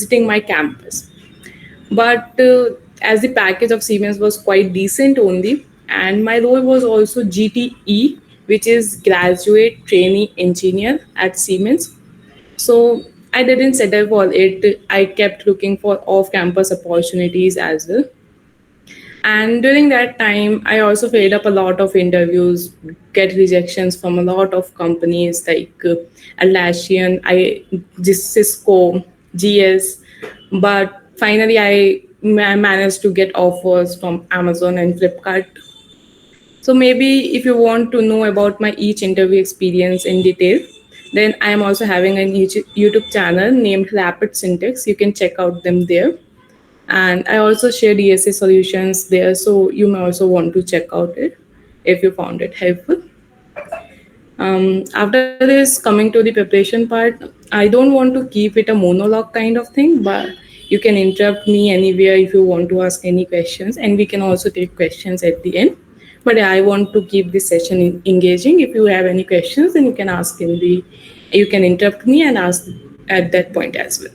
visiting my campus. But as the package of Siemens was quite decent only, and my role was also GTE, which is Graduate Trainee Engineer at Siemens. So I didn't settle for it. I kept looking for off campus opportunities as well. And during that time, I also filled up a lot of interviews, get rejections from a lot of companies like Atlassian, Cisco, GS. But finally, I managed to get offers from Amazon and Flipkart. So maybe if you want to know about my each interview experience in detail, then I am also having an YouTube channel named Rapid Syntax. You can check out them there. And I also share DSA solutions there, so you may also want to check out it if you found it helpful. After this, coming to the preparation part, I don't want to keep it a monologue kind of thing, but you can interrupt me anywhere if you want to ask any questions, and we can also take questions at the end. But I want to keep this session engaging. If you have any questions, then you can ask you can interrupt me and ask at that point as well.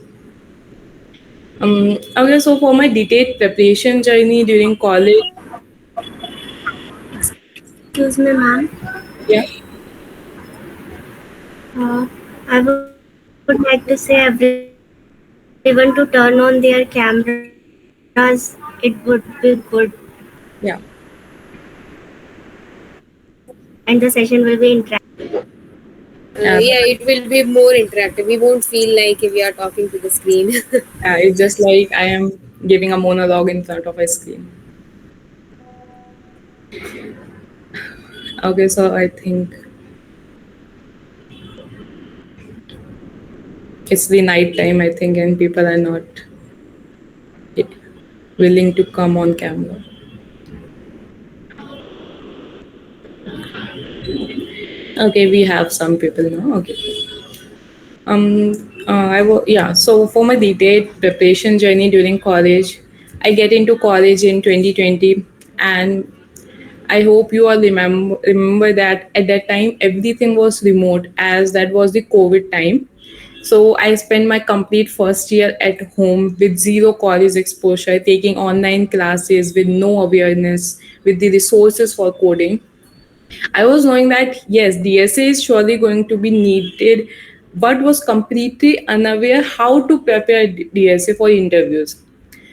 Okay, so for my detailed preparation journey during college, Excuse me, ma'am. yeah, I would like to say everyone to turn on their cameras. It would be good, yeah, and the session will be interactive. yeah. Yeah, it will be more interactive. We won't feel like we are talking to the screen. It's just like I am giving a monologue in front of a screen. Okay, so I think it's the night time, I think, and people are not willing to come on camera. Okay, we have some people now. Okay. Yeah. So for my detailed preparation journey during college, I get into college in 2020, and I hope you all remember that at that time everything was remote, as that was the COVID time. So I spent my complete first year at home with zero college exposure, taking online classes with no awareness, with the resources for coding. I was knowing that yes, DSA is surely going to be needed, but was completely unaware how to prepare DSA for interviews.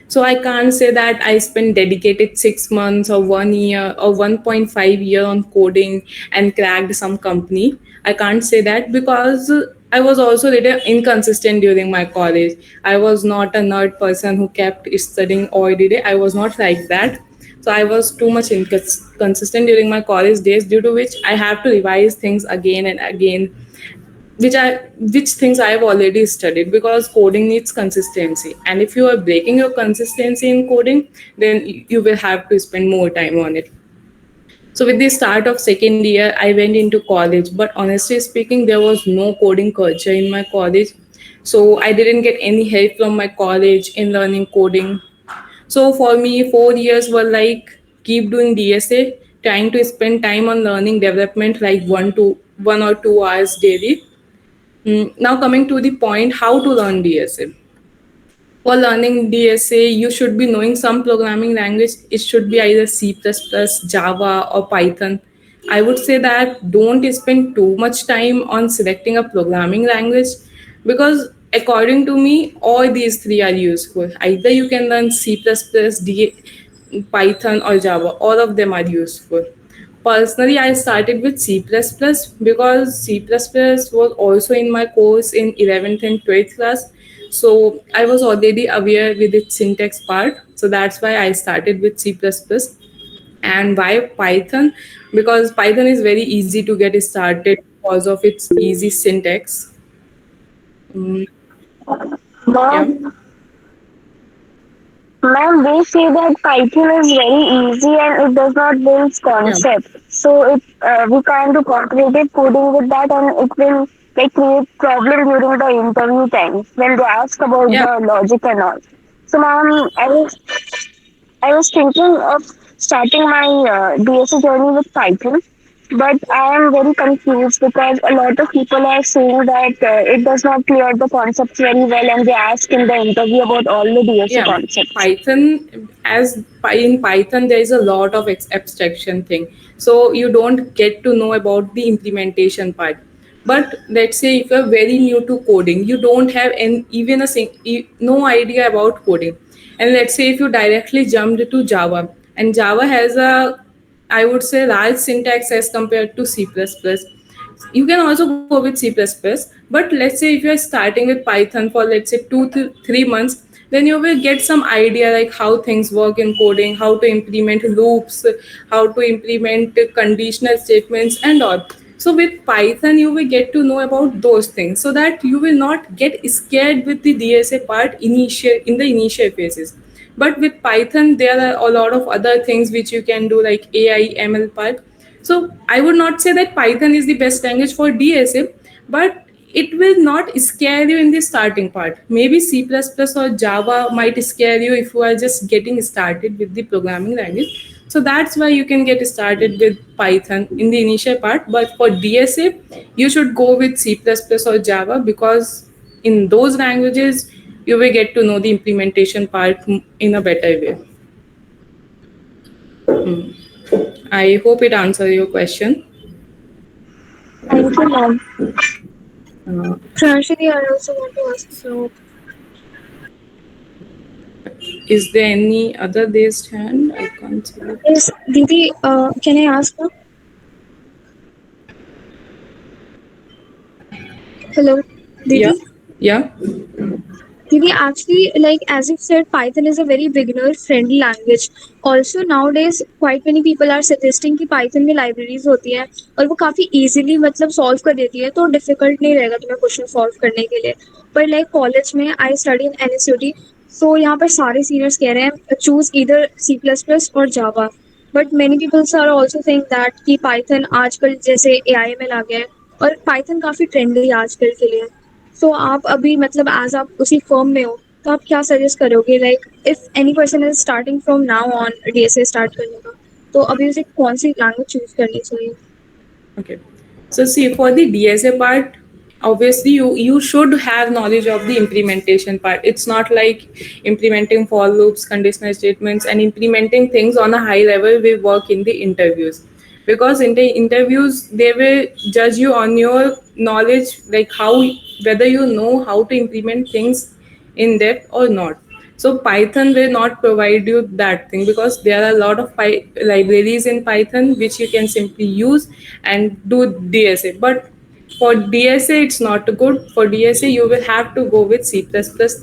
So I can't say that I spent dedicated 6 months or 1 year or 1.5 year on coding and cracked some company. I can't say that because I was also a little inconsistent during my college. I was not a nerd person who kept studying all the day. I was not like that. So I was too much inconsistent during my college days, due to which I have to revise things again and again, which things I've already studied, because coding needs consistency. And if you are breaking your consistency in coding, then you will have to spend more time on it. So with the start of second year, I went into college, but honestly speaking, there was no coding culture in my college. So I didn't get any help from my college in learning coding. So for me, 4 years were like keep doing DSA, trying to spend time on learning development like 1 or 2 hours daily. Now coming to the point, how to learn DSA. For learning DSA, you should be knowing some programming language. It should be either C++, Java, or Python. I would say that don't spend too much time on selecting a programming language, because according to me, all these three are useful. Either you can learn C++, Python, or Java. All of them are useful. Personally, I started with C++ because C++ was also in my course in 11th and 12th class. So I was already aware with its syntax part. So that's why I started with C++. And why Python? Because Python is very easy to get started because of its easy syntax. Mm, yeah. Ma'am, ma'am, they say that Python is very easy and it does not build Yeah. concept. So it we can't do competitive coding with that, and it will like create problem during the interview time when they ask about Yeah. the logic and all. So ma'am, I was thinking of starting my DSA journey with Python. But I am very confused because a lot of people are saying that it does not clear the concepts very well, and they ask in the interview about all the DSA Yeah, concepts. Python, in Python there is a lot of abstraction thing, so you don't get to know about the implementation part. But let's say if you're very new to coding, you don't have even no idea about coding, and let's say if you directly jumped to Java, and Java has a, I would say, large syntax as compared to C++. You can also go with C++, but let's say if you're starting with Python for, let's say, 2 to 3 months, then you will get some idea like how things work in coding, how to implement loops, how to implement conditional statements and all. So with Python you will get to know about those things, so that you will not get scared with the DSA part in the initial phases. But with Python there are a lot of other things which you can do, like AI ML part. So I would not say that Python is the best language for DSA, but it will not scare you in the starting part. Maybe C++ or Java might scare you if you are just getting started with the programming language. So that's why you can get started with Python in the initial part. But for DSA, you should go with C++ or Java, because in those languages you will get to know the implementation part in a better way. I hope it answers your question. Thank you, ma'am. Uh, Pranjali, I also want to ask. So is there any other raised hand? I can't see it. Yes, Didi, can I ask now? Hello, Yeah, Didi. yeah, Didi, actually, like as you said, Python is a very beginner-friendly language. Also, nowadays, quite many people are suggesting कि Python में libraries होती है और वो काफी easily मतलब solve कर देती है, तो difficult नहीं रहेगा तुम्हें question solve करने के लिए. पर like college में I study in NSUT, so यहाँ पर सारे seniors कह रहे हैं choose either C++ or Java. But many people are also saying that कि Python आजकल जैसे AIML आ गया है और Python काफी trendy है आजकल के लिए. सो आप अभी मतलब एज आप उसी फर्म में हो तो आप क्या सजेस्ट करोगे like if any person is starting from now on DSA start करने का तो अभी उसे कौन सी लैंग्वेज चूज करनी चाहिए? okay. So see, for the DSA part, obviously you should have knowledge of the implementation part. It's not like implementing for loops, conditional statements, and implementing things on a high level will work in the interviews. Because in the interviews they will judge you on your knowledge, like how, whether you know how to implement things in depth or not. So Python will not provide you that thing, because there are a lot of libraries in Python which you can simply use and do DSA. But for DSA, it's not good. For DSA, you will have to go with C++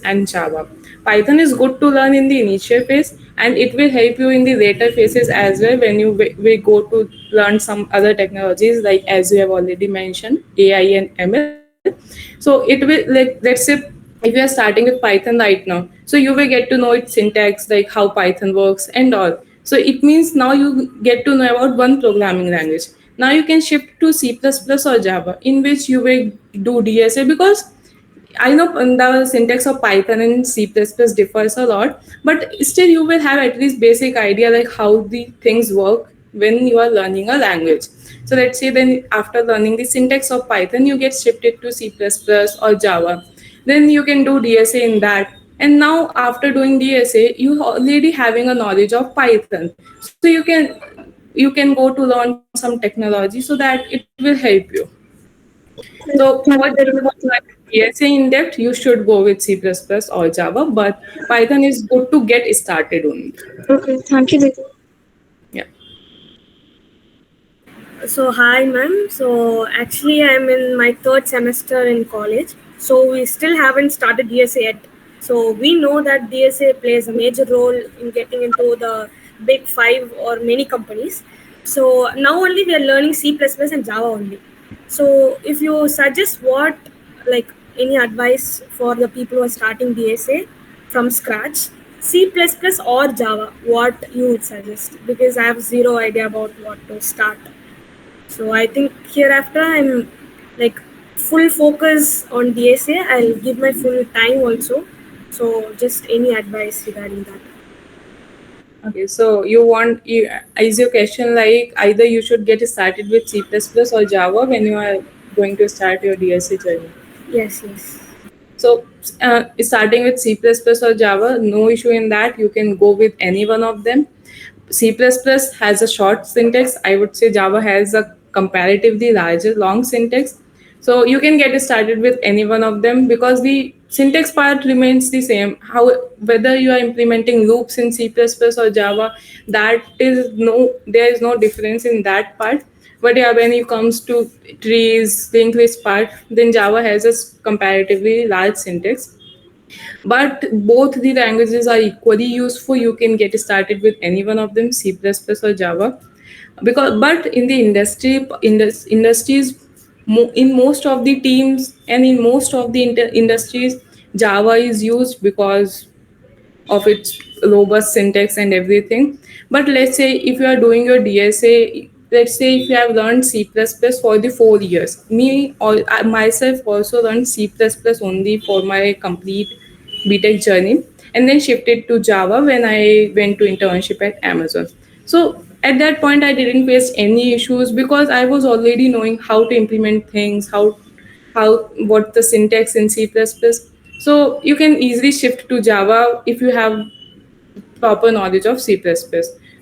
and Java. Python is good to learn in the initial phase, and it will help you in the later phases as well, when you will go to learn some other technologies, like as you have already mentioned, AI and ML. So it will, like, let's say if you are starting with Python right now, so you will get to know its syntax, like how Python works and all. So it means now you get to know about one programming language. Now you can shift to C++ or Java, in which you will do DSA, because I know the syntax of Python and C++ differs a lot, but still you will have at least basic idea like how the things work when you are learning a language. So let's say then after learning the syntax of Python, you get shifted to C++ or Java. Then you can do DSA in that. And now after doing DSA, you already having a knowledge of Python. So you can go to learn some technology so that it will help you. So for Thank you very much. DSA in depth, you should go with C++ or Java, but Python is good to get started only. Okay, thank you, Didi. Yeah. So hi ma'am. So actually I'm in my third semester in college. So we still haven't started DSA yet. So we know that DSA plays a major role in getting into the big five or many companies. So now only we are learning C++ and Java only. So if you suggest what, like any advice for the people who are starting DSA from scratch, C++ or Java, what you would suggest? Because I have zero idea about what to start. So I think hereafter I'm like full focus on DSA. I'll give my full time also. So just any advice regarding that? Okay, so is your question like either you should get started with C++ or Java when you are going to start your DSA journey? Yes, yes. So, starting with C++ or Java, no issue in that. You can go with any one of them. C++ has a short syntax. I would say Java has a comparatively larger long syntax. So you can get started with any one of them because the syntax part remains the same. How whether you are implementing loops in C++ or Java, there is no difference in that part. But yeah, when it comes to trees, linked list part, then Java has a comparatively large syntax, but both the languages are equally useful. You can get started with any one of them, C++ or Java. Because but in the industries, in most of the teams and in most of the industries, Java is used because of its robust syntax and everything. But let's say if you are doing your DSA, let's say if you have learned C++ for the 4 years, I myself also learned C++ only for my complete BTech journey, and then shifted to Java when I went to internship at Amazon. So at that point, I didn't face any issues because I was already knowing how to implement things, how what the syntax in C++. So you can easily shift to Java if you have proper knowledge of C++.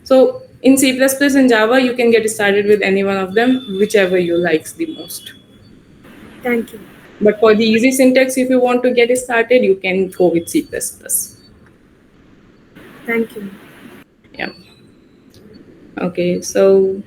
So in C++ and Java, you can get started with any one of them, whichever you likes the most. Thank you. But for the easy syntax, if you want to get started, you can go with C++. Thank you. Yeah. Okay. So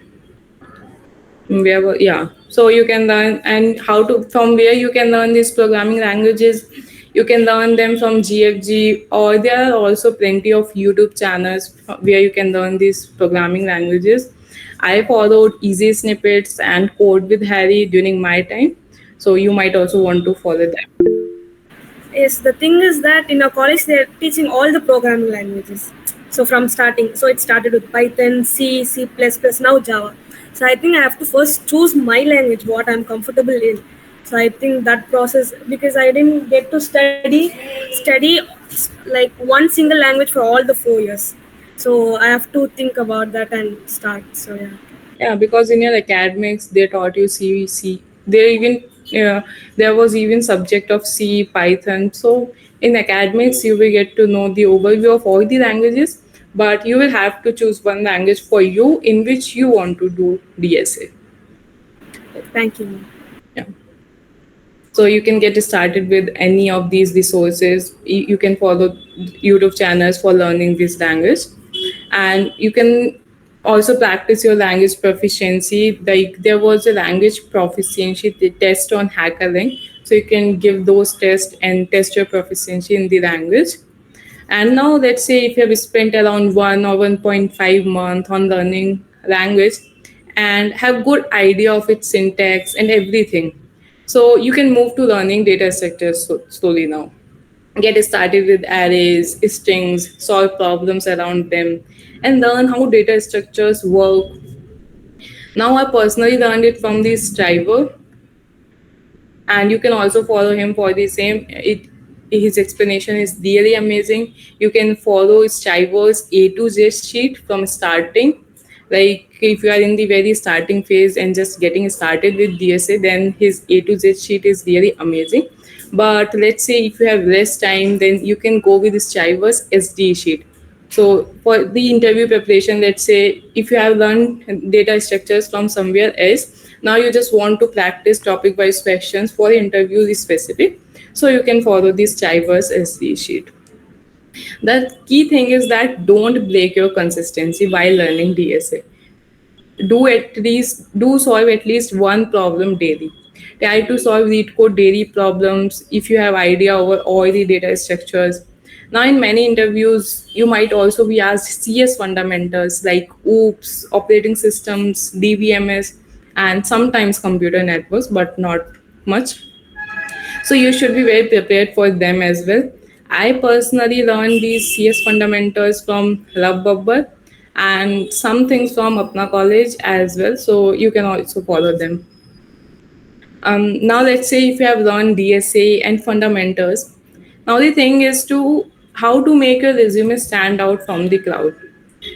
yeah, so you can learn, and how to from where you can learn these programming languages. You can learn them from GFG, or there are also plenty of YouTube channels where you can learn these programming languages. I followed Easy Snippets and Code with Harry during my time, so you might also want to follow them. Yes, the thing is that in our college they're teaching all the programming languages. So from starting, so it started with Python, C, C++, now Java. So I think I have to first choose my language, what I'm comfortable in. So I think that process, because I didn't get to study like one single language for all the 4 years. So I have to think about that and start. So yeah. Yeah, because in your academics, they taught you C, C. There was even subject of C, Python. So in academics, you will get to know the overview of all the languages, but you will have to choose one language for you in which you want to do DSA. Thank you. Yeah. So you can get started with any of these resources. You can follow YouTube channels for learning this language, and you can also practice your language proficiency. Like there was a language proficiency test on HackerRank, so you can give those tests and test your proficiency in the language. And now let's say if you have spent around 1 or 1.5 month on learning language and have good idea of its syntax and everything. So you can move to learning data structures slowly now. Get started with arrays, strings, solve problems around them, and learn how data structures work. Now I personally learned it from the Striver, and you can also follow him for the same. His explanation is really amazing. You can follow Stiver's A to Z sheet from starting. Like if you are in the very starting phase and just getting started with DSA, then his A to Z sheet is really amazing. But let's say if you have less time, then you can go with Stiver's SD sheet. So for the interview preparation, let's say if you have learned data structures from somewhere else, now you just want to practice topic wise questions for the interview is specific. So you can follow this diverse SD sheet. The key thing is that don't break your consistency while learning DSA. Do solve at least one problem daily. Try to solve lead code daily problems if you have idea over all the data structures. Now in many interviews you might also be asked CS fundamentals like OOPS, operating systems, DBMS, and sometimes computer networks, but not much. So you should be very prepared for them as well. I personally learned these CS fundamentals from Love Bubble and some things from Apna College as well. So you can also follow them. Now let's say if you have learned DSA and fundamentals, now the thing is to how to make your resume stand out from the crowd.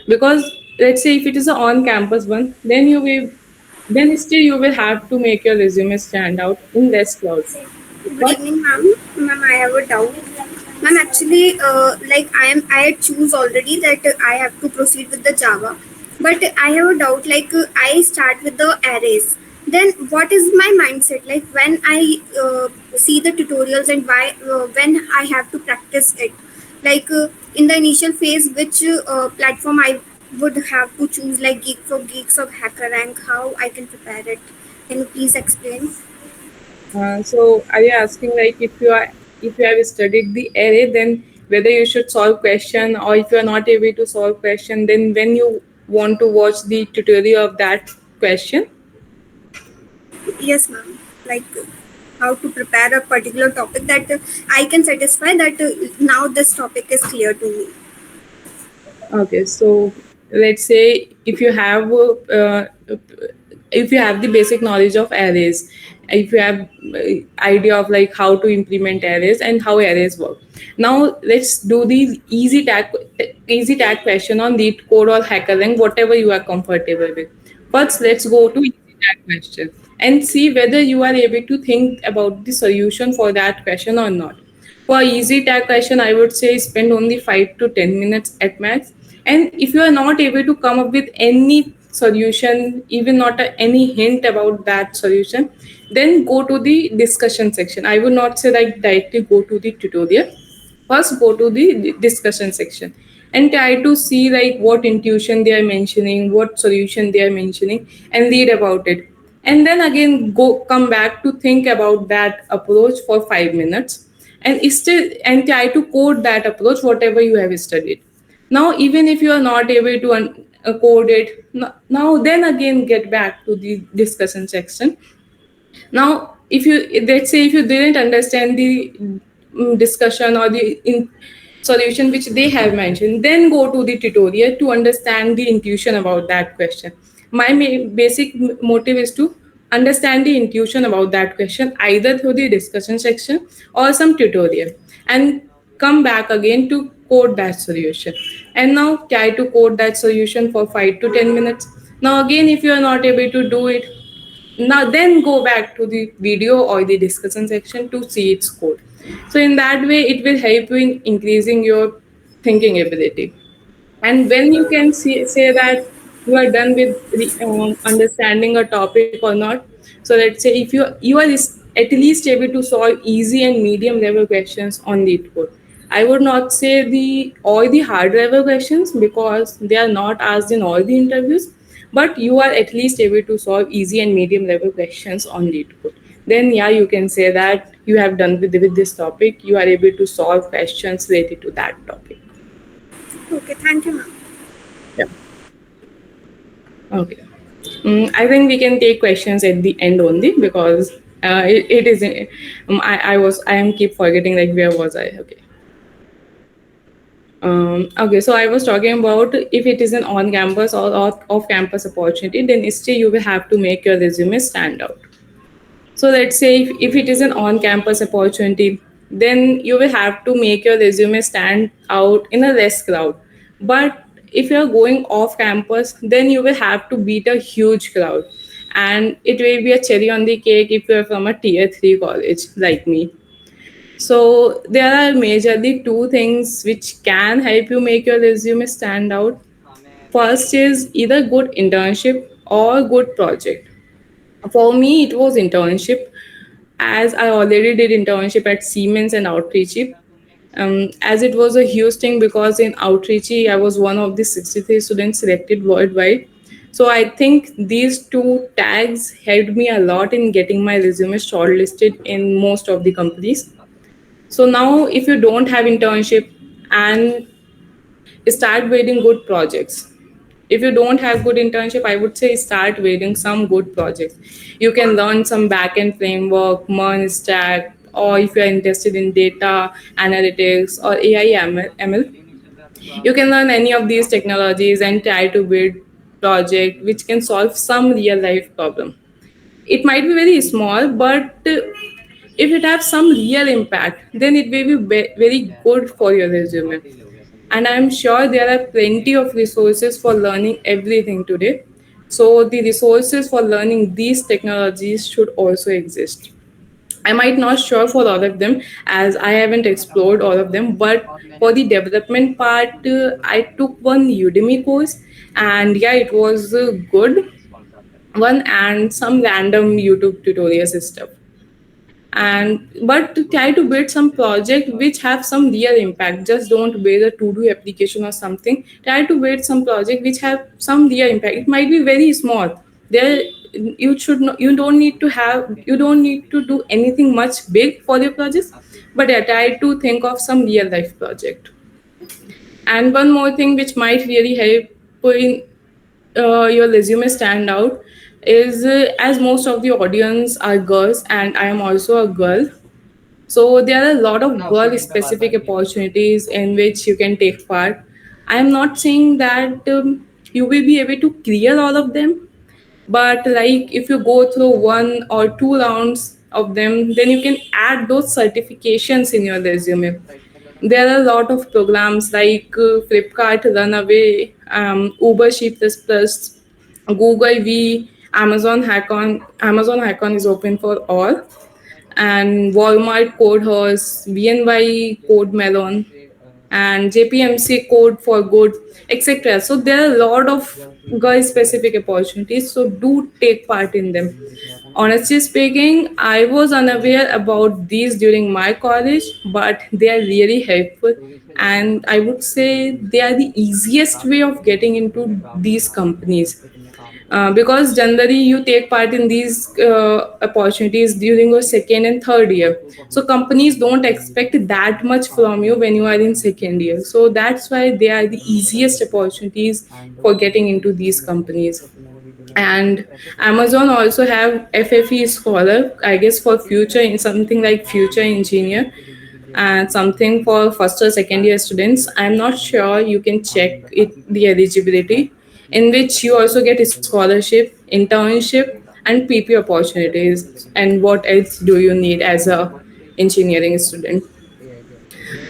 Because let's say if it is an on-campus one, then still you will have to make your resume stand out in less clouds. Good But evening, ma'am. Ma'am, I have a doubt. Ma'am, actually, like I choose already that I have to proceed with the Java, but I have a doubt. Like I start with the arrays. Then what is my mindset? Like when I see the tutorials and why when I have to practice it. Like in the initial phase, which platform I would have to choose, like Geek for Geeks or HackerRank. How I can prepare it? Can you please explain? so are you asking like if you have studied the array, then whether you should solve question, or if you are not able to solve question, then when you want to watch the tutorial of that question? Yes, ma'am. Like how to prepare a particular topic that I can satisfy that now this topic is clear to me. Okay, so let's say if you have the basic knowledge of arrays, if you have idea of like how to implement arrays and how arrays work. Now let's do the easy tag question on lead code or HackerRank, whatever you are comfortable with. First, let's go to easy tag question and see whether you are able to think about the solution for that question or not. For easy tag question, I would say spend only 5 to 10 minutes at max. And if you are not able to come up with any solution, even not any hint about that solution, then go to the discussion section. I would not say like directly go to the tutorial. First go to the discussion section and try to see like what intuition they are mentioning, what solution they are mentioning, and read about it. And then again go come back to think about that approach for 5 minutes, and still and try to code that approach whatever you have studied. Now even if you are not able to code it, now then again get back to the discussion section. Now if you, let's say if you didn't understand the discussion or the solution which they have mentioned, then go to the tutorial to understand the intuition about that question. My basic motive is to understand the intuition about that question either through the discussion section or some tutorial, and come back again to code that solution. And now try to code that solution for 5 to 10 minutes. Now again if you are not able to do it, now then go back to the video or the discussion section to see its code. So in that way it will help you in increasing your thinking ability. And when you can say that you are done with understanding a topic or not, so let's say if you are at least able to solve easy and medium level questions on lead code. I would not say the all the hard level questions because they are not asked in all the interviews, but you are at least able to solve easy and medium level questions on lead code. Then yeah, you can say that you have done with this topic, you are able to solve questions related to that topic. Okay, thank you, ma'am. Yeah. Okay. I think we can take questions at the end only because it is. I am keep forgetting like where was I? Okay. Okay, so I was talking about if it is an on-campus or off-campus opportunity, then still you will have to make your resume stand out. So let's say if it is an on-campus opportunity, then you will have to make your resume stand out in a less crowd. But if you're going off campus, then you will have to beat a huge crowd. And it will be a cherry on the cake if you're from a tier 3 college like me. So there are majorly two things which can help you make your resume stand out. First is either good internship or good project. For me, it was internship, as I already did internship at Siemens and Outreachy. As it was a huge thing because in Outreachy, I was one of the 63 students selected worldwide. So I think these two tags helped me a lot in getting my resume shortlisted in most of the companies. So now, if you don't have internship and start waiting good projects. If you don't have good internship, I would say start waiting some good projects. You can learn some backend framework, Merge stack, or if you're interested in data analytics or AI ML, you can learn any of these technologies and try to build project which can solve some real life problem. It might be very small, but if it has some real impact, then it will be very good for your resume. And I'm sure there are plenty of resources for learning everything today. So the resources for learning these technologies should also exist. I might not sure for all of them as I haven't explored all of them, but for the development part, I took one Udemy course, and yeah, it was good one and some random YouTube tutorials and stuff. And but to try to build some project which have some real impact. Just don't build a to-do application or something. Try to build some project which have some real impact. It might be very small. There you should not, you don't need to do anything much big for your projects, but yeah, try to think of some real life project. And one more thing which might really help in your resume stand out is as most of the audience are girls and I am also a girl, so there are a lot of girl specific opportunities in which you can take part. I am not saying that you will be able to clear all of them, but like if you go through one or two rounds of them, then you can add those certifications in your resume. There are a lot of programs like Flipkart Runaway, Uber Sheepless Plus, Google V, Amazon Hackon is open for all, and Walmart Code Horse, BNY Code Melon, and JPMC Code for Good, etc. So there are a lot of girl specific opportunities, so do take part in them. Honestly speaking, I was unaware about these during my college, but they are really helpful, and I would say they are the easiest way of getting into these companies. Because generally you take part in these opportunities during your second and third year, so companies don't expect that much from you when you are in second year, so that's why they are the easiest opportunities for getting into these companies. And Amazon also have FFE scholar, I guess, for future in something like future engineer, and something for first or second year students. I'm not sure, you can check it, the eligibility, in which you also get a scholarship, internship, and PP opportunities. And what else do you need as a engineering student?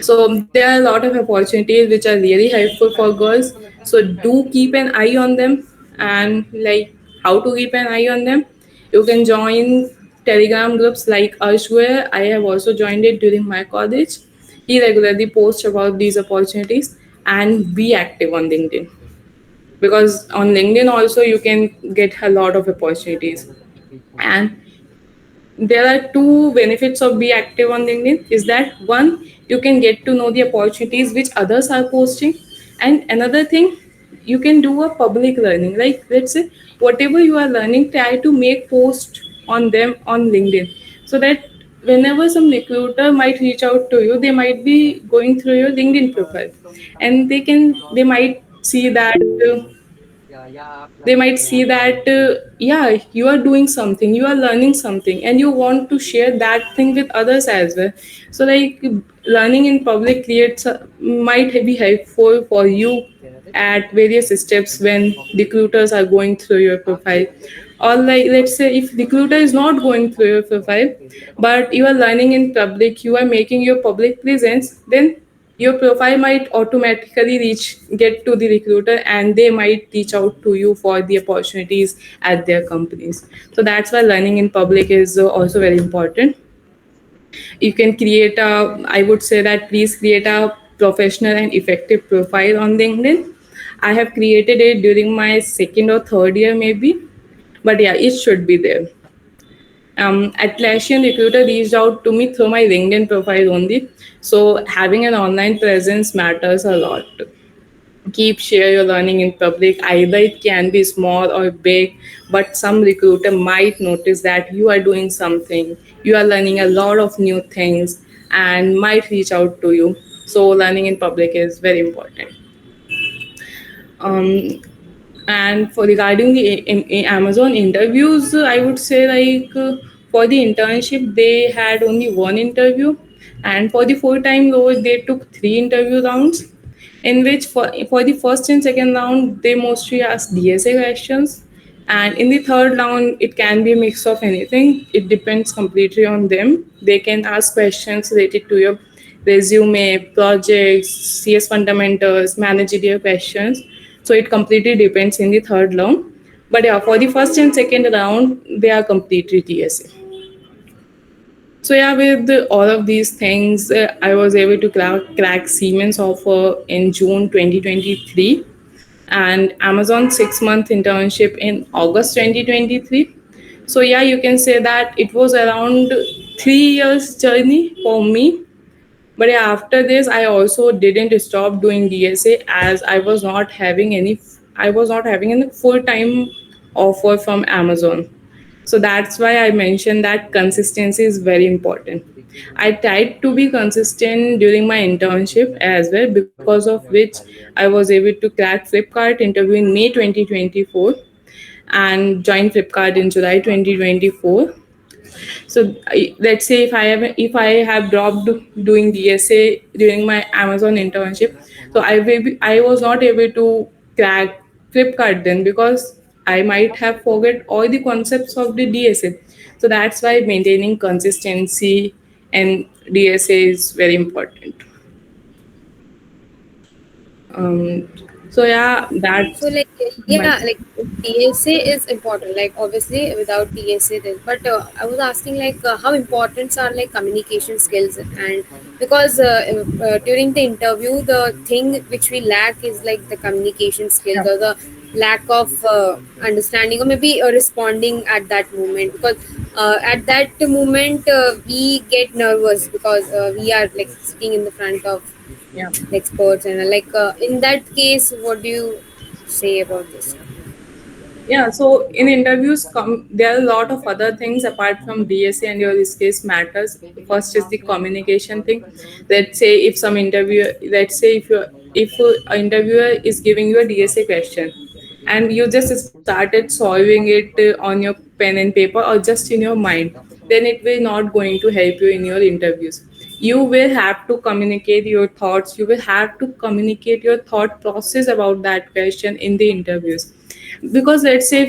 So there are a lot of opportunities which are really helpful for girls. So do keep an eye on them. And like how to keep an eye on them, you can join Telegram groups like Ashware. I have also joined it during my college. He regularly posts about these opportunities, and be active on LinkedIn, because on LinkedIn also you can get a lot of opportunities. And there are two benefits of be active on LinkedIn is that one, you can get to know the opportunities which others are posting, and another thing, you can do a public learning. Like let's say whatever you are learning, try to make post on them on LinkedIn, so that whenever some recruiter might reach out to you, they might be going through your LinkedIn profile, and they might see that yeah, you are doing something, you are learning something, and you want to share that thing with others as well. So like learning in public creates might be helpful for you at various steps when recruiters are going through your profile. Or like let's say if recruiter is not going through your profile, but you are learning in public, you are making your public presence, then your profile might automatically reach get to the recruiter, and they might reach out to you for the opportunities at their companies. So that's why learning in public is also very important. You can create a, I would say that please create a professional and effective profile on LinkedIn. I have created it during my second or third year maybe, but yeah, it should be there. Atlassian recruiter reached out to me through my LinkedIn profile only. So having an online presence matters a lot. Keep share your learning in public. Either it can be small or big, but some recruiter might notice that you are doing something. You are learning a lot of new things and might reach out to you. So learning in public is very important. Um, and for regarding the Amazon interviews, I would say like for the internship they had only one interview, and for the full time role they took three interview rounds, in which for the first and second round they mostly asked DSA questions, and in the third round it can be a mix of anything. It depends completely on them. They can ask questions related to your resume, projects, CS fundamentals, managerial questions. So it completely depends in the third round. But yeah, for the first and second round, they are completely TSA. So yeah, with all of these things, I was able to crack Siemens offer in June 2023 and Amazon 6 month internship in August 2023. So yeah, you can say that it was around 3 years journey for me. But yeah, after this, I also didn't stop doing DSA as I was not having any full time offer from Amazon. So that's why I mentioned that consistency is very important. I tried to be consistent during my internship as well, because of which I was able to crack Flipkart interview in May 2024 and joined Flipkart in July 2024. So let's say if I have dropped doing DSA during my Amazon internship, so I was not able to crack Flipkart then, because I might have forget all the concepts of the DSA. So that's why maintaining consistency and DSA is very important. Um, so yeah, So that's like my yeah, like TSA is important. Like obviously without TSA, this. But I was asking like how important are like communication skills, and because during the interview, the thing which we lack is like the communication skills yeah. or the lack of understanding or maybe responding at that moment, because at that moment we get nervous because we are like sitting in the front of Yeah. experts, and in that case what do you say about this? Yeah, so in interviews, there are a lot of other things apart from DSA and your skills matters. First is the communication thing. Let's say if an interviewer is giving you a DSA question, and you just started solving it on your pen and paper or just in your mind, then it will not going to help you in your interviews. You will have to communicate your thoughts. You will have to communicate your thought process about that question in the interviews, because let's say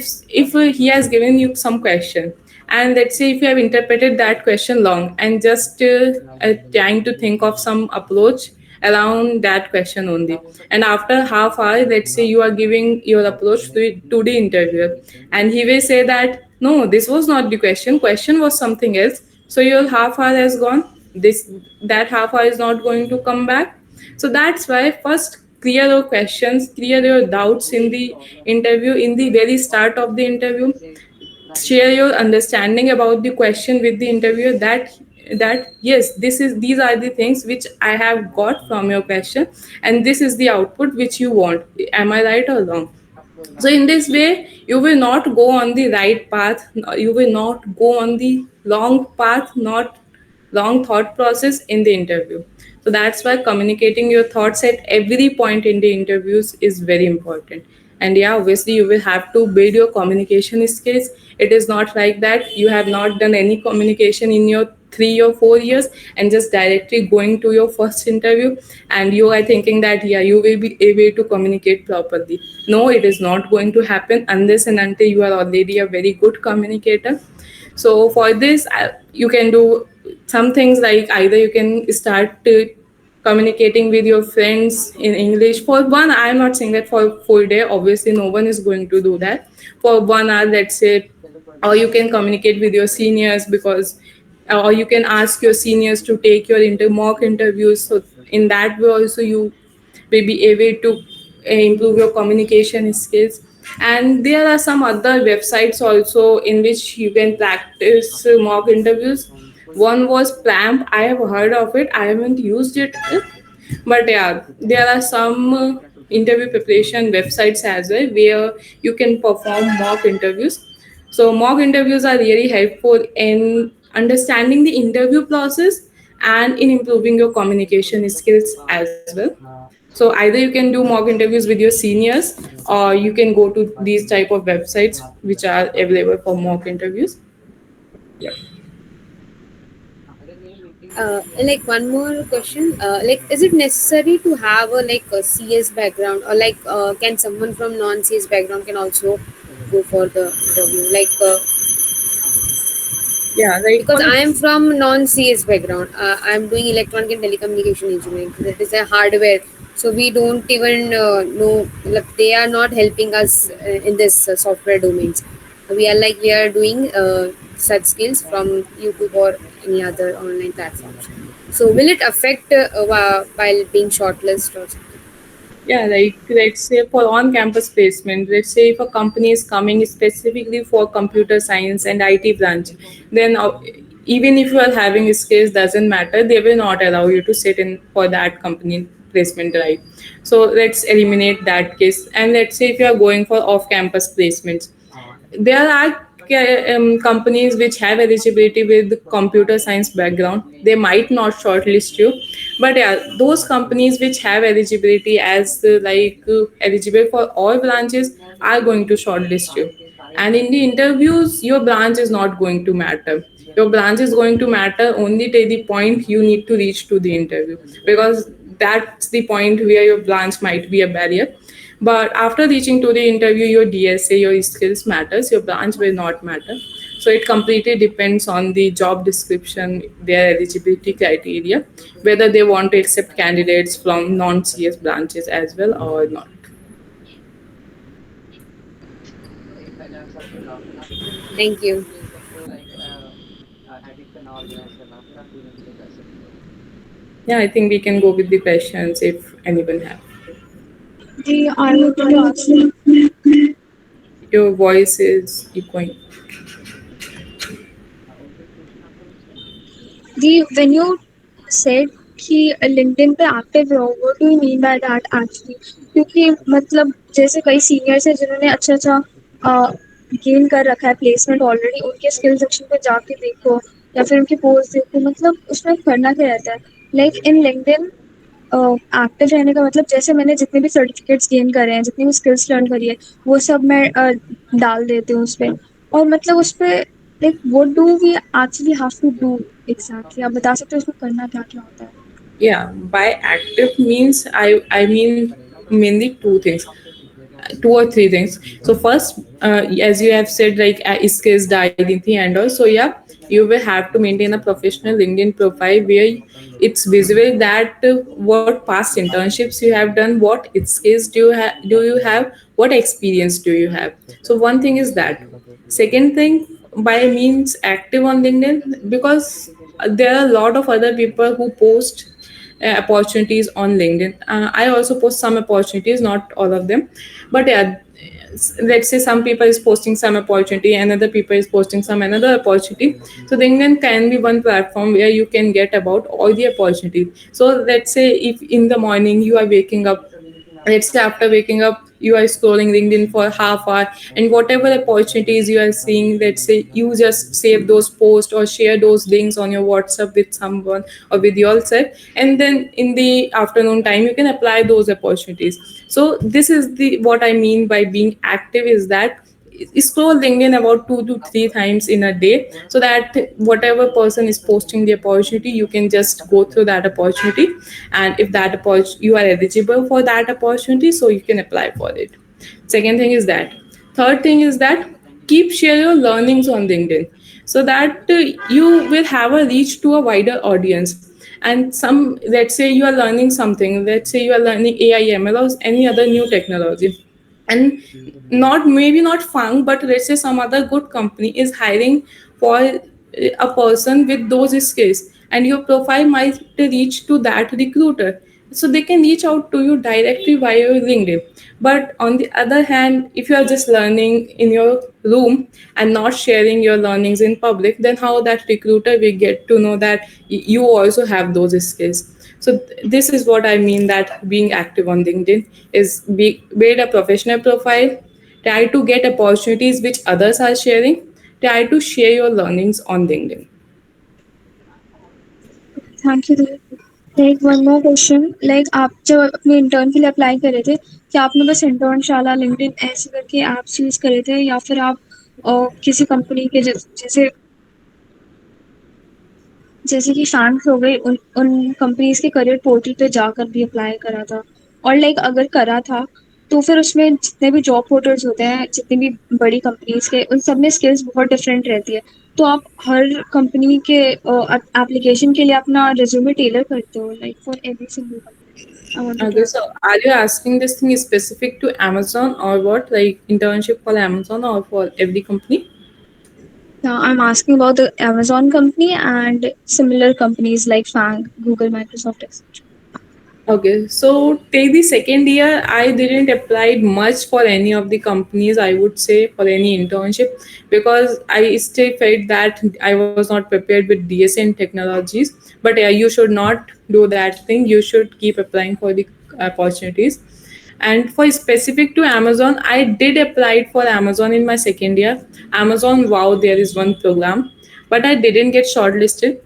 if he has given you some question, and let's say if you have interpreted that question long and just trying to think of some approach around that question only, and after half hour, let's say you are giving your approach to the interviewer, and he will say that no, this was not the question was something else. So your half hour has gone. This That half hour is not going to come back. So that's why first clear your questions, clear your doubts in the interview, in the very start of the interview. Share your understanding about the question with the interviewer, that yes, these are the things which I have got from your question, and this is the output which you want. Am I right or wrong? So in this way, you will not go on the right path. You will not go on the long path, not long thought process in the interview. So that's why communicating your thoughts at every point in the interviews is very important. And yeah, obviously you will have to build your communication skills. It is not like that you have not done any communication in your 3 or 4 years and just directly going to your first interview, and you are thinking that yeah, you will be able to communicate properly. No, it is not going to happen unless and until you are already a very good communicator. So for this, you can do some things, like either you can start communicating with your friends in English. For one, I am not saying that for full day. Obviously, no one is going to do that. For 1 hour, let's say, or you can communicate with your seniors, because or you can ask your seniors to take your mock interviews. So in that way also you will be able to improve your communication skills. And there are some other websites also in which you can practice mock interviews. One was Plamp. I have heard of it. I haven't used it, but yeah, there are some interview preparation websites as well where you can perform mock interviews. So mock interviews are really helpful in understanding the interview process and in improving your communication skills as well. So either you can do mock interviews with your seniors, or you can go to these type of websites which are available for mock interviews. Yeah. Like one more question, like is it necessary to have a like a CS background, or can someone from non CS background can also go for the interview, Yeah, like because for I am from non-CS background. I am doing electronic and telecommunication engineering. That is a hardware. So we don't even know. Like, they are not helping us in this software domains. We are doing such skills from YouTube or any other online platforms. So will it affect while being shortlisted or something? yeah, like let's say for on-campus placement, let's say if a company is coming specifically for computer science and IT branch, then even if you are having skills, doesn't matter. They will not allow you to sit in for that company placement drive. So let's eliminate that case. And let's say if you are going for off-campus placements, there are companies which have eligibility with computer science background. They might not shortlist you, but yeah, those companies which have eligibility as eligible for all branches are going to shortlist you. And in the interviews, your branch is not going to matter. Your branch is going to matter only till the point you need to reach to the interview, because that's the point where your branch might be a barrier. But after reaching to the interview, your DSA, your skills matters, your branch will not matter. So it completely depends on the job description, their eligibility criteria, whether they want to accept candidates from non-CS branches as well or not. Thank you. Yeah, I think we can go with the questions if anyone have. The I would like to ask you, Your voice is echoing. the when you said कि LinkedIn पे active रहो, what do you mean by that actually? क्योंकि मतलब जैसे कई seniors हैं जिन्होंने अच्छा गेन कर रखा है प्लेसमेंट ऑलरेडी, उनके स्किल सेक्शन पे जाके देखो या फिर उनकी पोस्ट देखो, मतलब उसमें करना क्या रहता है? लाइक इन लिंक्डइन एक्टिव रहने का मतलब जैसे मैंने जितने भी सर्टिफिकेट्स गेन करे हैं, जितनी भी स्किल्स लर्न करी है, वो सब मैं डाल देती हूँ उस पे। और मतलब उस पे like what do we actually have to do exactly? आप बता सकते हो उसमें करना क्या-क्या होता है? Yeah, by active means I mean mainly two things, two or three things. So first, as you have said, like skills identity and all. So yeah, you will have to maintain a professional LinkedIn profile where it's visible that what past internships you have done, what skills do you have, what experience do you have. So one thing is that. Second thing, by means active on LinkedIn, because there are a lot of other people who post opportunities on LinkedIn. I also post some opportunities, not all of them, but yeah, let's say some people is posting some opportunity, another people is posting some another opportunity. So LinkedIn can be one platform where you can get about all the opportunities. So let's say if in the morning you are waking up, let's say after waking up you are scrolling LinkedIn for half hour, and whatever opportunities you are seeing, let's say you just save those posts or share those links on your WhatsApp with someone or with yourself, and then in the afternoon time you can apply those opportunities. So this is the what I mean by being active, is that scroll LinkedIn about 2 to 3 times in a day, so that whatever person is posting the opportunity, you can just go through that opportunity, and if you are eligible for that opportunity, so you can apply for it. Second thing is that. Third thing is that keep share your learnings on LinkedIn, so that you will have a reach to a wider audience. And some, let's say you are learning something, let's say you are learning AI ML or any other new technology, and not maybe not Fang, but let's say some other good company is hiring for a person with those skills, and your profile might reach to that recruiter, so they can reach out to you directly via your LinkedIn. But on the other hand, if you are just learning in your room and not sharing your learnings in public, then how that recruiter will get to know that you also have those skills. So this is what I mean, that being active on LinkedIn is build a professional profile, try to get opportunities which others are sharing, try to share your learnings on LinkedIn. Thank you. Like one more question, like आप जब अपने intern के लिए apply कर रहे थे, क्या आपने बस इंटर्नशाला लिंक्डइन ऐसे करके ऐप्स यूज़ करे थे, या फिर आप किसी कंपनी के जैसे जैसे कि फैंक्स हो गए, उन कंपनीज के करियर पोर्टल पे जाकर भी अप्लाई करा था? और लाइक अगर करा था, तो फिर उसमें जितने भी जॉब पोर्टल्स होते हैं, जितनी भी बड़ी कंपनीज के, उन सब में स्किल्स बहुत डिफरेंट रहती है। तो आप हर कंपनी के एप्लीकेशन के लिए अपना रिज्यूमे टेलर करते हो, like for every single company? I want to Okay, clarify. so are you asking this thing is specific to Amazon or what? Like internship for Amazon or for every company? Now I'm asking about the Amazon company and similar companies like Fang, Google, Microsoft, etc. Okay, so take the second year, I didn't apply much for any of the companies, I would say, for any internship because I still felt that I was not prepared with DSA and technologies. But yeah, you should not do that thing. You should keep applying for the opportunities. And for specific to Amazon, I did apply for Amazon in my second year. Amazon Wow, there is one program, but I didn't get shortlisted.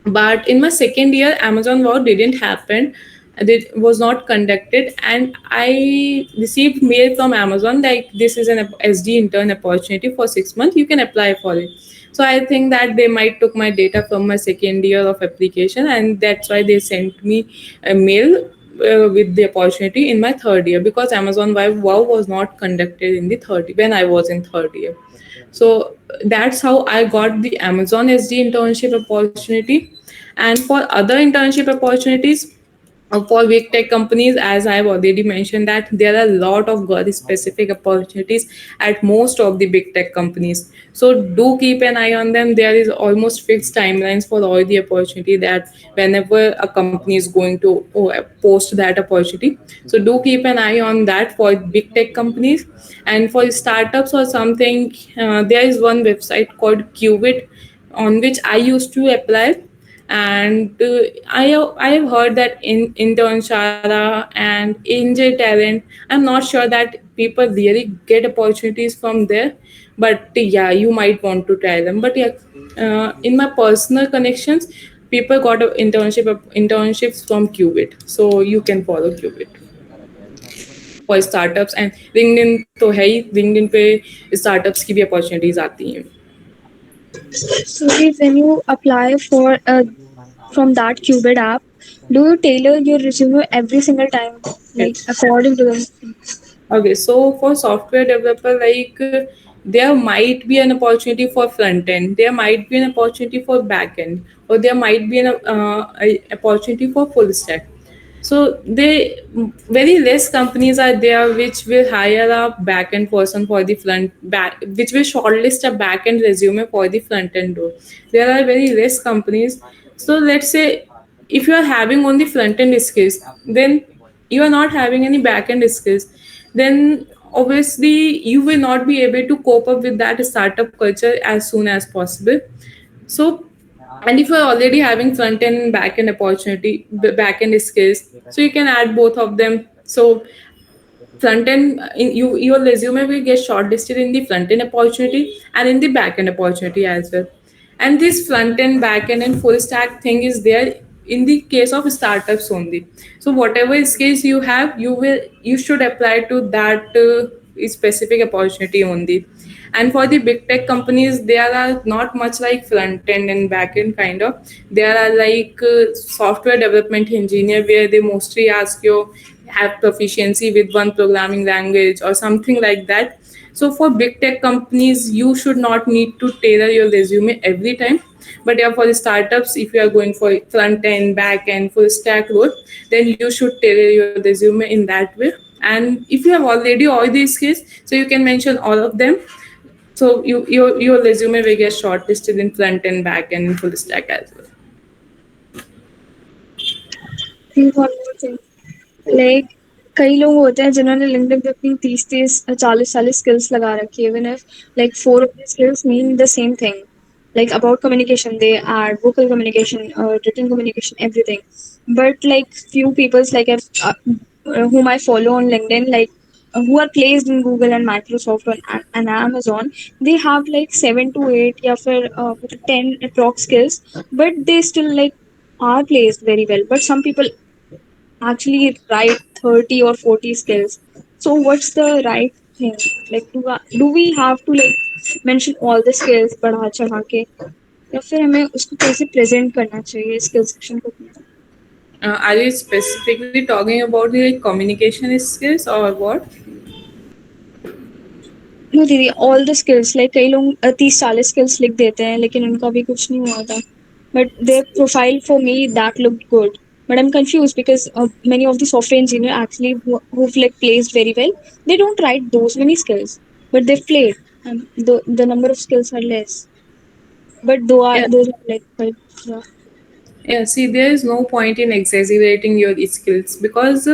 But in my second year, Amazon Wow didn't happen. It was not conducted, and I received mail from Amazon like this is an SD intern opportunity for 6 months. You can apply for it. So I think that they might took my data from my second year of application, and that's why they sent me a mail with the opportunity in my third year because Amazon Wow was not conducted in the third when I was in third year. So that's how I got the Amazon SD internship opportunity. And for other internship opportunities, for big tech companies, as I've already mentioned, that there are a lot of girl specific opportunities at most of the big tech companies. So do keep an eye on them. There is almost fixed timelines for all the opportunity that whenever a company is going to post that opportunity. So do keep an eye on that for big tech companies. And for startups or something, there is one website called Qubit on which I used to apply, and I have heard that in Internshara and Angel Talent, I'm not sure that people really get opportunities from there, but yeah, you might want to try them. But yeah, in my personal connections, people got a internships from Qubit, so you can follow Qubit for startups. And LinkedIn तो है ही, LinkedIn पे startups की भी opportunities आती हैं. So if when you apply for from that Qubit app, do you tailor your resume every single time, like Yes. according to the? Okay, so for software developer, like there might be an opportunity for front end, there might be an opportunity for back end, or there might be an opportunity for full stack. So they very less companies are there which will hire a back end person for the front back, which will shortlist a back end resume for the front end role. There are very less companies. So let's say if you are having only front end skills, then you are not having any back end skills, then obviously you will not be able to cope up with that startup culture as soon as possible. So, and if you're already having front end and back end opportunity, back end skills, so you can add both of them. So front end in your resume will get shortlisted in the front end opportunity and in the back end opportunity as well. And this front end, back end, and full stack thing is there in the case of startups only. So whatever skills you have, you should apply to that specific opportunity only. And for the big tech companies, there are not much like front end and back end kind of. There are like software development engineer where they mostly ask you have proficiency with one programming language or something like that. So for big tech companies, you should not need to tailor your resume every time. But yeah, for the startups, if you are going for front end, back end, full stack role, then you should tailor your resume in that way. And if you have already all these skills, so you can mention all of them. So your resume will get shortlisted in front end, back end, and full stack as well. Think one more thing. Like कई लोग होते हैं जिन्होंने LinkedIn पे अपनी 30-40 skills लगा रखी है, even if like 4 of the skills mean the same thing, like about communication they add vocal communication, written communication, everything. But like few people's like whom I follow on LinkedIn, like who are placed in Google and Microsoft and Amazon, they have like 7 to 8 या फिर 10 approx skills, but they still like are placed very well. But some people actually write 30 or 40 skills. So what's the right thing? Like do we have to like mention all the skills बढ़ा चढ़ा के, या फिर हमें उसको कैसे present करना चाहिए स्किल सेक्शन को? Are you specifically talking about the communication skills or what? No दीदी, ऑल द स्किल्स, लाइक कई लोग 30-40 स्किल्स लिख देते हैं लेकिन उनका भी कुछ नहीं हुआ था. But their profile for me that looked good. But I'm confused because many of the software engineer actually who've like placed very well, they don't write those many skills, but they've played. The number of skills are less, but Yeah. those are like quite, yeah. Yeah, see, there is no point in exaggerating your skills because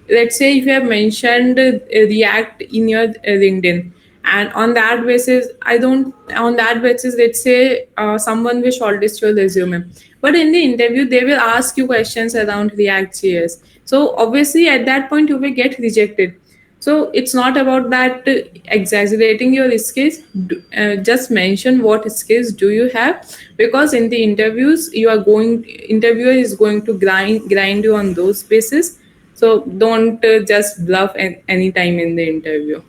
let's say if you have mentioned React in your LinkedIn, and on that basis, on that basis, let's say someone will shortlist your resume. But in the interview, they will ask you questions around React JS. So obviously, at that point, you will get rejected. So it's not about that exaggerating your skills. Just mention what skills do you have, because in the interviews interviewer is going to grind you on those basis. So don't just bluff any time in the interview,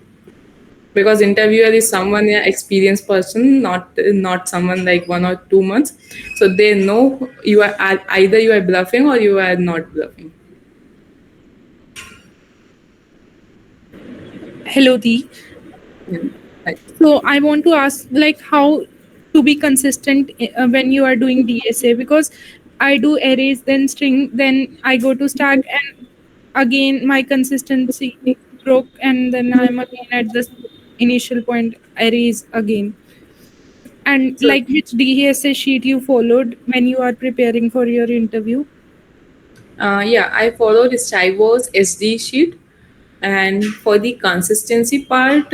because interviewer is someone, an experienced person, not someone like 1 or 2 months. So they know you are either you are bluffing or you are not bluffing. Hello, Dee. Yeah. Right. So I want to ask, like, how to be consistent when you are doing DSA, because I do arrays, then string, then I go to stack, and again my consistency broke, and then I'm again at the initial point arrays again. And So like, which DSA sheet you followed when you are preparing for your interview? yeah, I followed Stivo's SD sheet, and for the consistency part,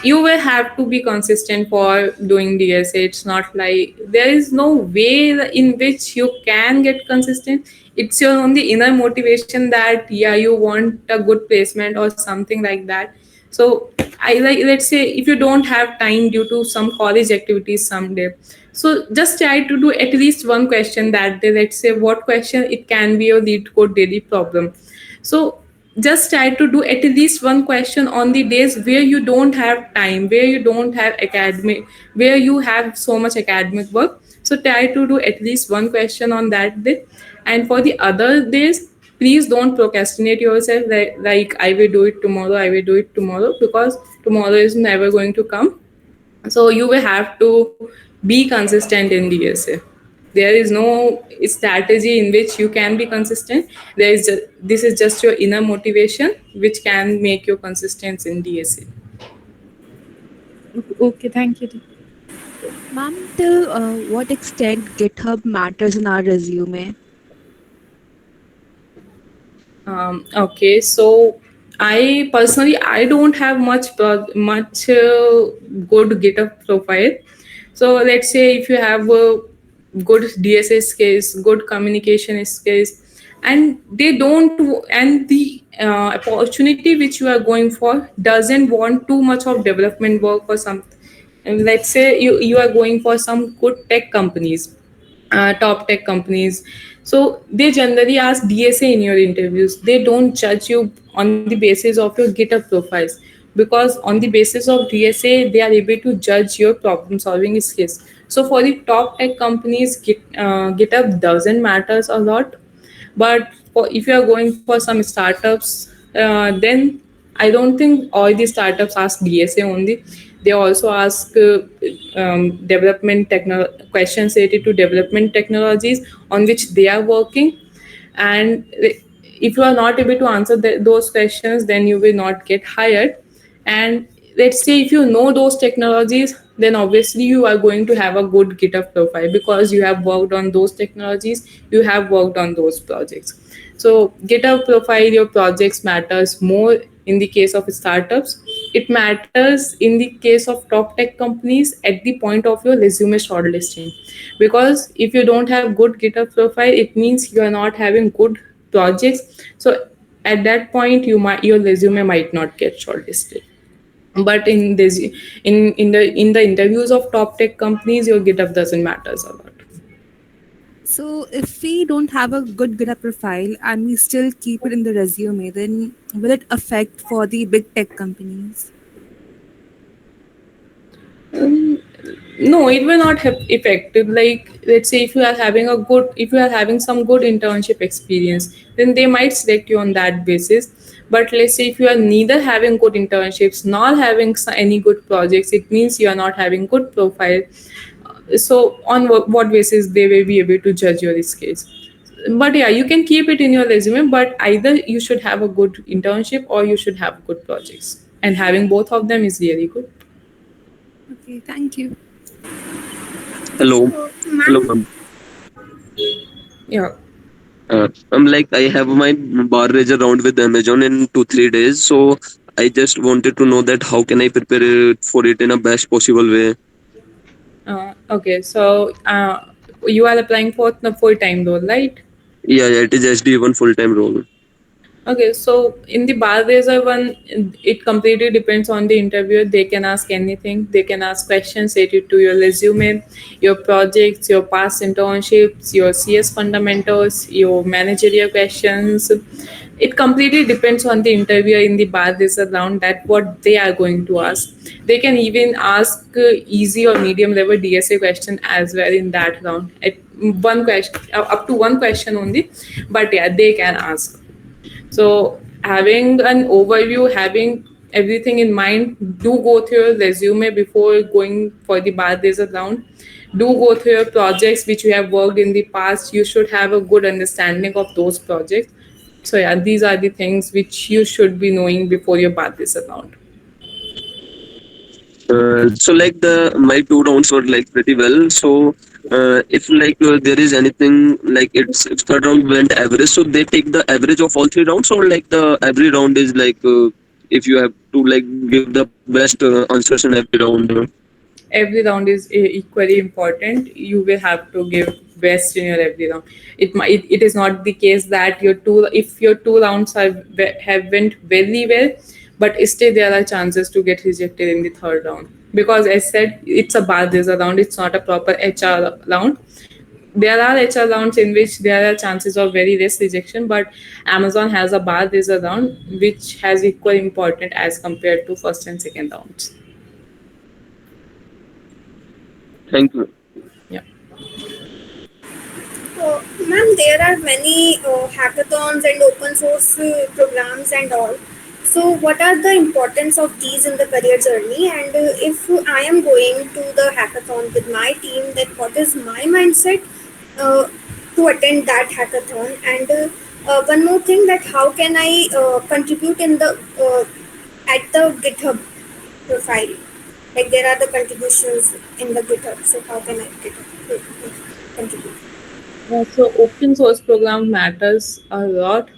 you will have to be consistent for doing DSA. It's not like there is no way in which you can get consistent. It's your only inner motivation that yeah, you want a good placement or something like that. So I like, let's say if you don't have time due to some college activities someday, so just try to do at least one question that day. Let's say what question, it can be your lead code daily problem. So just try to do at least one question on the days where you don't have time, where you don't have academic, where you have so much academic work. So try to do at least one question on that day. And for the other days, please don't procrastinate yourself, like I will do it tomorrow, I will do it tomorrow, because tomorrow is never going to come. So you will have to be consistent in DSA. There is no strategy in which you can be consistent. This is just your inner motivation which can make you consistent in DSA. Okay, thank you, Dee. Ma'am, till what extent GitHub matters in our resume? Okay, so I personally I don't have much good GitHub profile. So let's say if you have a good DSS skills, good communication skills, and they don't and the opportunity which you are going for doesn't want too much of development work or something. And let's say you are going for some good tech companies, top tech companies. So they generally ask DSA in your interviews. They don't judge you on the basis of your GitHub profiles, because on the basis of DSA, they are able to judge your problem solving skills. So for the top tech companies, GitHub doesn't matters a lot. But if you are going for some startups, then I don't think all the startups ask DSA only. They also ask questions related to development technologies on which they are working. And if you are not able to answer those questions, then you will not get hired. And let's say if you know those technologies, then obviously you are going to have a good GitHub profile, because you have worked on those technologies, you have worked on those projects. So GitHub profile, your projects matters more in the case of startups. It matters in the case of top tech companies at the point of your resume shortlisting. Because if you don't have good GitHub profile, it means you are not having good projects. So at that point, your resume might not get shortlisted. But in the interviews of top tech companies, your GitHub doesn't matters a lot. So, if we don't have a good GitHub profile and we still keep it in the resume, then will it affect for the big tech companies? No, it will not have effective. Like, let's say if you are having some good internship experience, then they might select you on that basis. But let's say if you are neither having good internships nor having any good projects, it means you are not having good profile. So on what basis they will be able to judge your skills? But yeah, you can keep it in your resume, but either you should have a good internship or you should have good projects, and having both of them is really good. Okay, thank you. Hello, hello, Ma'am, ma'am. Yeah. I'm like I have my bar raise around with Amazon in 2 3 days, so I just wanted to know that how can I prepare it for it in a best possible way. Okay, so you are applying for the full time role, right? Yeah, yeah, it is SD1 full time role. Okay, so in the bar raiser one, it completely depends on the interviewer. They can ask anything. They can ask questions related to your resume, your projects, your past internships, your CS fundamentals, your managerial questions. It completely depends on the interviewer in the bar raiser round that what they are going to ask. They can even ask easy or medium level DSA question as well in that round. At one question, up to one question only, but yeah, they can ask. So having an overview, having everything in mind, do go through your resume before going for the bar desert round. Do go through your projects which you have worked in the past. You should have a good understanding of those projects. So yeah, these are the things which you should be knowing before your bar desert round. So like the my 2 rounds were like pretty well. So if like there is anything like it's if third round went average, so they take the average of all 3 rounds, or like the every round is like if you have to like give the best answers in every round. Every round is equally important. You will have to give best in your every round. It is not the case that your two if your 2 rounds have went very well, but still there are chances to get rejected in the third round, because as said, it's a bar there's a round. It's not a proper HR round. There are HR rounds in which there are chances of very less rejection, but Amazon has a bar there's a round which has equal important as compared to first and second rounds. Thank you. Yeah. Ma'am, there are many hackathons and open source programs and all. So, what are the importance of these in the career journey? And if I am going to the hackathon with my team, then what is my mindset uh, to attend that hackathon? And one more thing, that how can I contribute in the at the GitHub profile? Like there are the contributions in the GitHub. So, how can I contribute? So open source program matters a lot.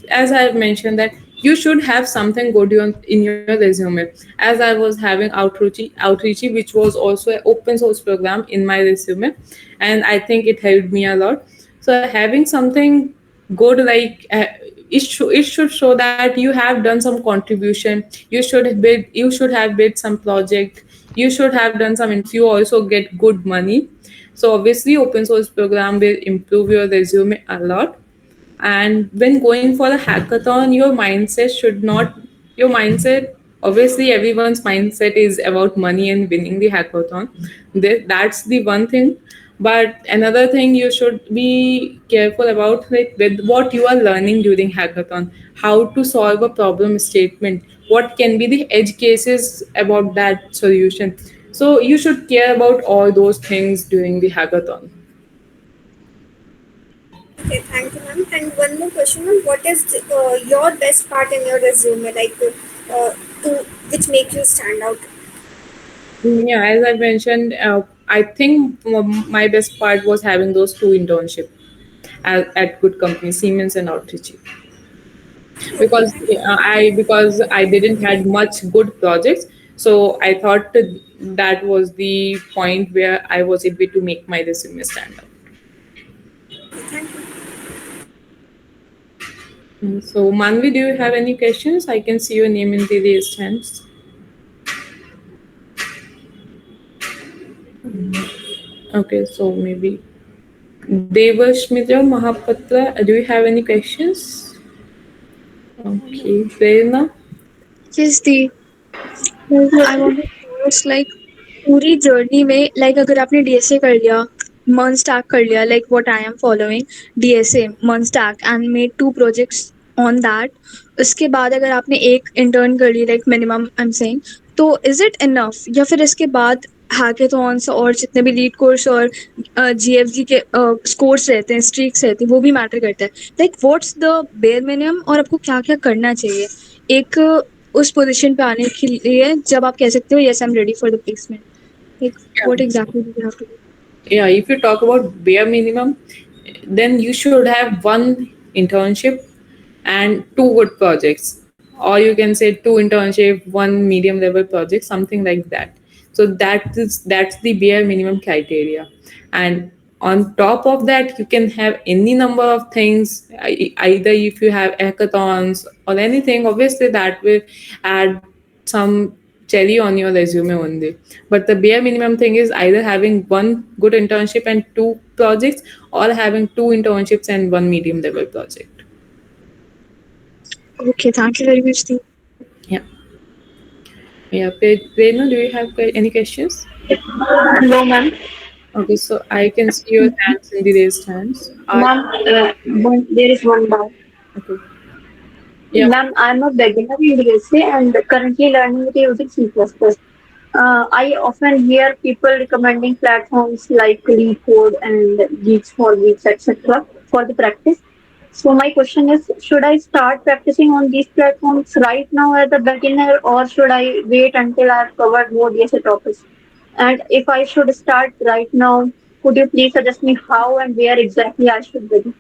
As I've mentioned that you should have something good in your resume. As I was having Outreachy, which was also an open source program in my resume, and I think it helped me a lot. So having something good like it should show that you have done some contribution. You should have built some project. You should have done some. You also get good money. So obviously, open source program will improve your resume a lot. And when going for a hackathon, your mindset, obviously everyone's mindset is about money and winning the hackathon. That's the one thing. But another thing you should be careful about, like with what you are learning during hackathon, how to solve a problem statement, what can be the edge cases about that solution. So you should care about all those things during the hackathon. Okay, thank you, ma'am. And one more question, ma'am. What is your best part in your resume, like to which make you stand out? Yeah, as I mentioned, I think my best part was having those two internships at good companies, Siemens and Outreachy, Okay, because thank you. I didn't had much good projects, so I thought that was the point where I was able to make my resume stand out. Thank you. So Manvi, do you have any questions? I can see your name in the raised hands. Okay, so maybe Devashmita Mahapatra, do you have any questions? Okay, Prerna. Yes, the I want to ask, like, पूरी journey में like अगर आपने DSA कर लिया, MERN stack कर लिया, like what I am following DSA MERN stack and made 2 projects on that, उसके बाद अगर आपने एक इंटर्न कर ली like minimum I am saying, तो इज इट इनफ या फिर इसके बाद हैकेथॉन्स और जितने भी लीड कोर्स और जीएफजी के स्कोर्स रहते हैं, स्ट्रीक्स रहती हैं, वो भी मैटर करता है। Like what's the bare minimum और आपको क्या क्या करना चाहिए एक उस पोजीशन पे आने के लिए जब आप कह सकते हो yes I am ready for the placement, like what exactly do you have to do? Yeah, if you talk about bare minimum, then you should have one internship and two good projects, or you can say two internship, one medium level project, something like that. So that's the bare minimum criteria, and on top of that, you can have any number of things. Either if you have hackathons or anything, obviously that will add some cherry on your resume only. But the bare minimum thing is either having one good internship and two projects, or having two internships and one medium level project. Okay, thank you very much. Yeah. Yeah. Prerna, do you have any questions? No, ma'am. Okay, so I can see your hands in the raised hands. Ma'am, there is one doubt. Okay. Yeah. Ma'am, I'm a beginner in DSA and currently learning it using C++. I often hear people recommending platforms like LeetCode and Geeks for Geeks, etc. for the practice. So my question is, should I start practicing on these platforms right now as a beginner, or should I wait until I've covered more DSA topics? And if I should start right now, could you please suggest me how and where exactly I should begin?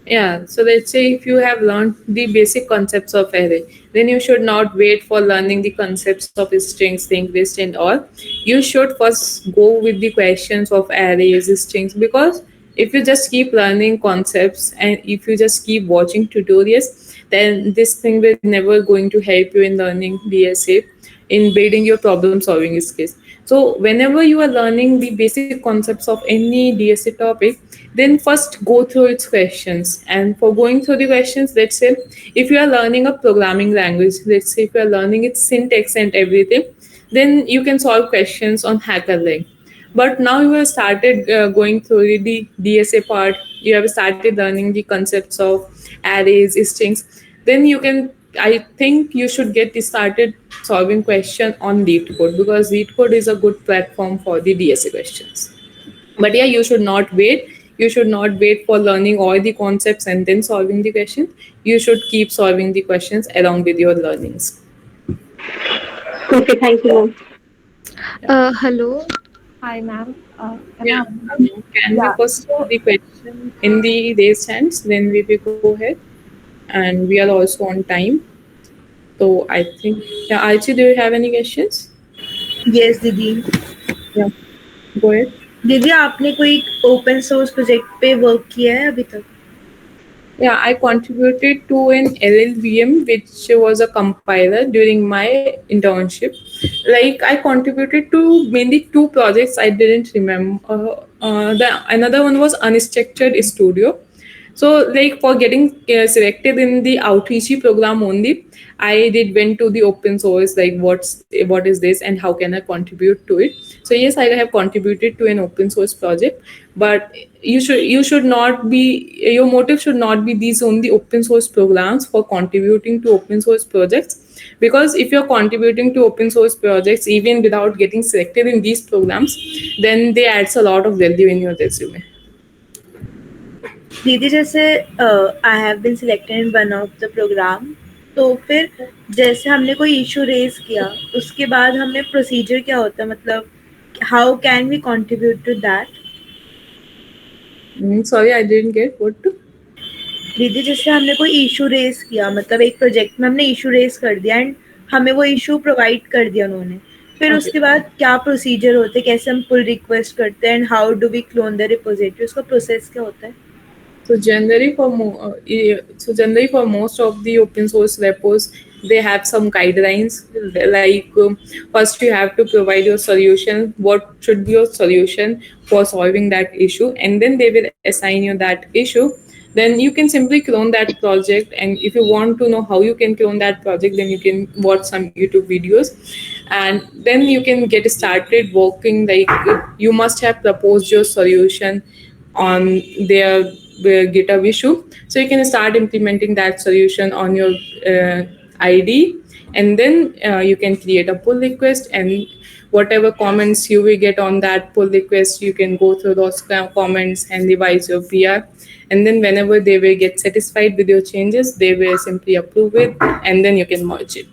Yeah, so let's say if you have learned the basic concepts of array, then you should not wait for learning the concepts of strings, linked list, and all. You should first go with the questions of arrays, strings, because if you just keep learning concepts and if you just keep watching tutorials, then this thing will never going to help you in learning DSA, in building your problem solving skills. So whenever you are learning the basic concepts of any DSA topic, then first go through its questions. And for going through the questions, let's say if you are learning a programming language, let's say if you are learning its syntax and everything, then you can solve questions on HackerRank. But now you have started going through the DSA part, you have started learning the concepts of arrays, strings, then you can, I think you should get started solving question on LeetCode, because LeetCode is a good platform for the DSA questions. But yeah, you should not wait. You should not wait for learning all the concepts and then solving the questions. You should keep solving the questions along with your learnings. Okay, thank you, ma'am. Hello. Hi, ma'am. Yeah. Can we first do the question in the raised hands? Then we will go ahead. And we are also on time. So I think, yeah, Aichi, do you have any questions? Yes दीदी Yeah, go ahead. दीदी आपने कोई open source project पे work किया है अभी तक? Yeah, I contributed to an LLVM, which was a compiler during my internship. Like I contributed to mainly two projects. I didn't remember. The another one was Unstructured Studio. So like for getting selected in the outreachy program only, I did went to the open source, like what is this and how can I contribute to it. So yes, I have contributed to an open source project, but you should not be, your motive should not be these only open source programs for contributing to open source projects, because if you're contributing to open source projects even without getting selected in these programs, then they adds a lot of value in your resume. दीदी जैसे I have been selected in one of the program, तो फिर जैसे हमने कोई issue raise किया उसके बाद हमें प्रोसीजर क्या होता है, मतलब how can we contribute to that? Sorry, I didn't get what to. दीदी जैसे हमने कोई इशू रेज किया, मतलब एक प्रोजेक्ट में हमने इशू रेज कर दिया एंड हमें वो इशू प्रोवाइड कर दिया उन्होंने, फिर Okay. उसके बाद क्या प्रोसीजर होते हैं, कैसे हम पुल रिक्वेस्ट करते हैं and how do we clone the repository, उसका प्रोसेस क्या होता है? So generally for most of the open source repos, they have some guidelines. Like first you have to provide your solution. What should be your solution for solving that issue, and then they will assign you that issue. then you can simply clone that project. And if you want to know how you can clone that project, then you can watch some YouTube videos, and then you can get started working. Like, you must have proposed your solution on their GitHub issue, so you can start implementing that solution on your ID. And then you can create a pull request, and whatever comments you will get on that pull request, you can go through those comments and revise your PR. And then whenever they will get satisfied with your changes, they will simply approve it, and then you can merge it.